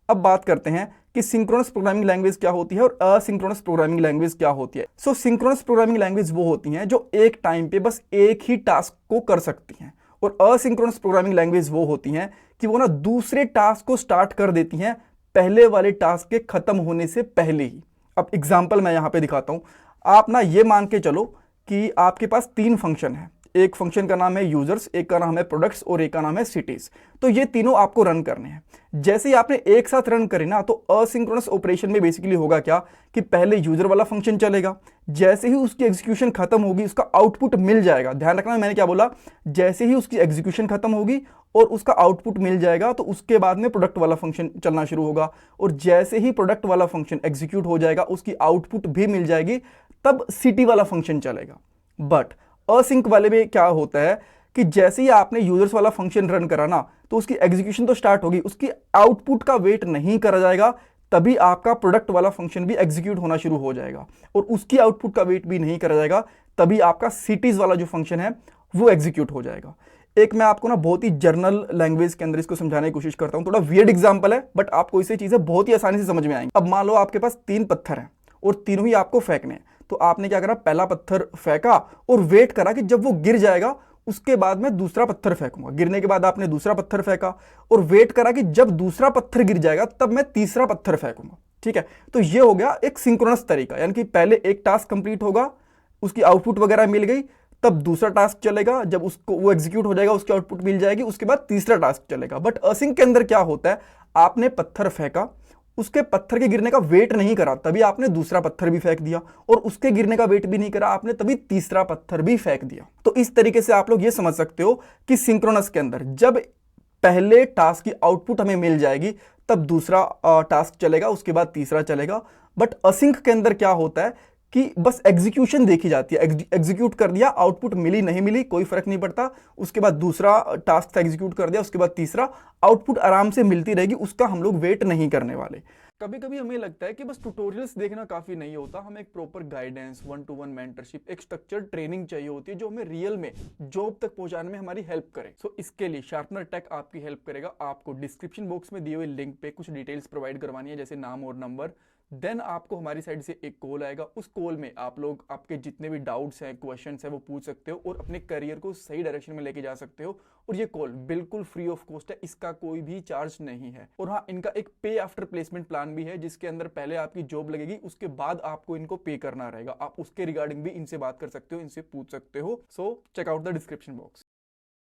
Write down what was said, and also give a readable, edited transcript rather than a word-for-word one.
अब बात करते हैं कि सिंक्रोनस प्रोग्रामिंग लैंग्वेज क्या होती है और असिंक्रोनस प्रोग्रामिंग लैंग्वेज क्या होती है। सो सिंक्रोनस प्रोग्रामिंग लैंग्वेज वो होती हैं जो एक टाइम पे बस एक ही टास्क को कर सकती हैं, और असिंक्रोनस प्रोग्रामिंग लैंग्वेज वो होती हैं कि वो ना दूसरे टास्क को स्टार्ट कर देती हैं पहले वाले टास्क के खत्म होने से पहले ही। अब एग्जांपल मैं यहां पे दिखाता हूं। आप ना ये मान के चलो कि आपके पास 3 फंक्शन है। एक फंक्शन का नाम है यूजर्स, एक का नाम है प्रोडक्ट्स और एक का नाम है सिटीज। तो ये तीनों आपको रन करने हैं। जैसे ही आपने एक साथ रन करे ना, तो असिंक्रोनस ऑपरेशन में बेसिकली होगा क्या कि पहले यूजर वाला फंक्शन चलेगा, जैसे ही उसकी एग्जीक्यूशन खत्म होगी उसका आउटपुट मिल जाएगा। ध्यान रखना मैंने क्या बोला, जैसे ही उसकी एग्जीक्यूशन खत्म होगी और उसका आउटपुट मिल जाएगा तो उसके बाद में प्रोडक्ट वाला फंक्शन चलना शुरू होगा, और जैसे ही प्रोडक्ट वाला फंक्शन एग्जीक्यूट हो जाएगा उसकी आउटपुट भी मिल जाएगी, तब सिटी वाला फंक्शन चलेगा। बट असिंक वाले में क्या होता है कि जैसे ही आपने यूजर्स वाला फंक्शन रन करा ना, तो उसकी एग्जीक्यूशन तो स्टार्ट होगी, उसकी आउटपुट का वेट नहीं करा जाएगा, तभी आपका प्रोडक्ट वाला फंक्शन भी एग्जीक्यूट होना शुरू हो जाएगा, और उसकी आउटपुट का वेट भी नहीं करा जाएगा, तभी आपका सिटीज वाला जो फंक्शन है वो एग्जीक्यूट हो जाएगा। एक मैं आपको ना बहुत ही जर्नल लैंग्वेज के अंदर इसको समझाने की कोशिश करता हूं। थोड़ा वियर्ड एग्जांपल है बट आपको इससे चीजें बहुत ही आसानी से समझ में आएंगी। अब मान लो आपके पास 3 पत्थर हैं और तीनों ही आपको फेंकने हैं। तो आपने क्या करा, पहला पत्थर फेंका और वेट करा कि जब वो गिर जाएगा उसके बाद मैं दूसरा पत्थर फेंकूंगा। गिरने के बाद आपने दूसरा पत्थर फेंका और वेट करा कि जब दूसरा पत्थर गिर जाएगा तब मैं तीसरा पत्थर फेंकूंगा। ठीक है, तो ये हो गया एक सिंक्रोनस तरीका, यानी कि पहले एक टास्क कंप्लीट होगा, उसकी आउटपुट वगैरह मिल गई, तब दूसरा टास्क चलेगा, जब उसको वो एग्जीक्यूट हो जाएगा उसकी आउटपुट मिल जाएगी, उसके बाद तीसरा टास्क चलेगा। बट असिंक के अंदर क्या होता है, आपने पत्थर फेंका, उसके पत्थर के गिरने का वेट नहीं करा, तभी आपने दूसरा पत्थर भी फेंक दिया, और उसके गिरने का वेट भी नहीं करा आपने, तभी तीसरा पत्थर भी फेंक दिया। तो इस तरीके से आप लोग ये समझ सकते हो कि सिंक्रोनस के अंदर जब पहले टास्क की आउटपुट हमें मिल जाएगी तब दूसरा टास्क चलेगा, उसके बाद तीसरा चलेगा। बट असिंक के अंदर क्या होता है कि बस एग्जीक्यूशन देखी जाती है, एग्जीक्यूट कर दिया, आउटपुट मिली नहीं मिली कोई फर्क नहीं पड़ता, उसके बाद दूसरा टास्क एग्जीक्यूट कर दिया, उसके बाद तीसरा, आउटपुट आराम से मिलती रहेगी, उसका हम लोग वेट नहीं करने वाले। कभी कभी हमें लगता है कि बस ट्यूटोरियल्स देखना काफी नहीं होता, हमें एक प्रॉपर गाइडेंस, 1-to-1 मेंटरशिप, एक स्ट्रक्चर्ड ट्रेनिंग चाहिए होती है जो हमें रियल में जॉब तक पहुंचाने में हमारी हेल्प करे। सो इसके लिए शार्पनर टेक आपकी हेल्प करेगा। आपको डिस्क्रिप्शन बॉक्स में दिए हुए लिंक पे कुछ डिटेल्स प्रोवाइड करवानी है, जैसे नाम और नंबर। देन आपको हमारी साइड से एक कॉल आएगा, उस कॉल में आप लोग आपके जितने भी डाउट्स हैं, क्वेश्चंस हैं, वो पूछ सकते हो और अपने करियर को सही डायरेक्शन में लेके जा सकते हो। और ये कॉल बिल्कुल फ्री ऑफ कॉस्ट है, इसका कोई भी चार्ज नहीं है। और हाँ, इनका एक पे आफ्टर प्लेसमेंट प्लान भी है, जिसके अंदर पहले आपकी जॉब लगेगी, उसके बाद आपको इनको पे करना रहेगा। आप उसके रिगार्डिंग भी इनसे बात कर सकते हो, इनसे पूछ सकते हो। So check out the description box.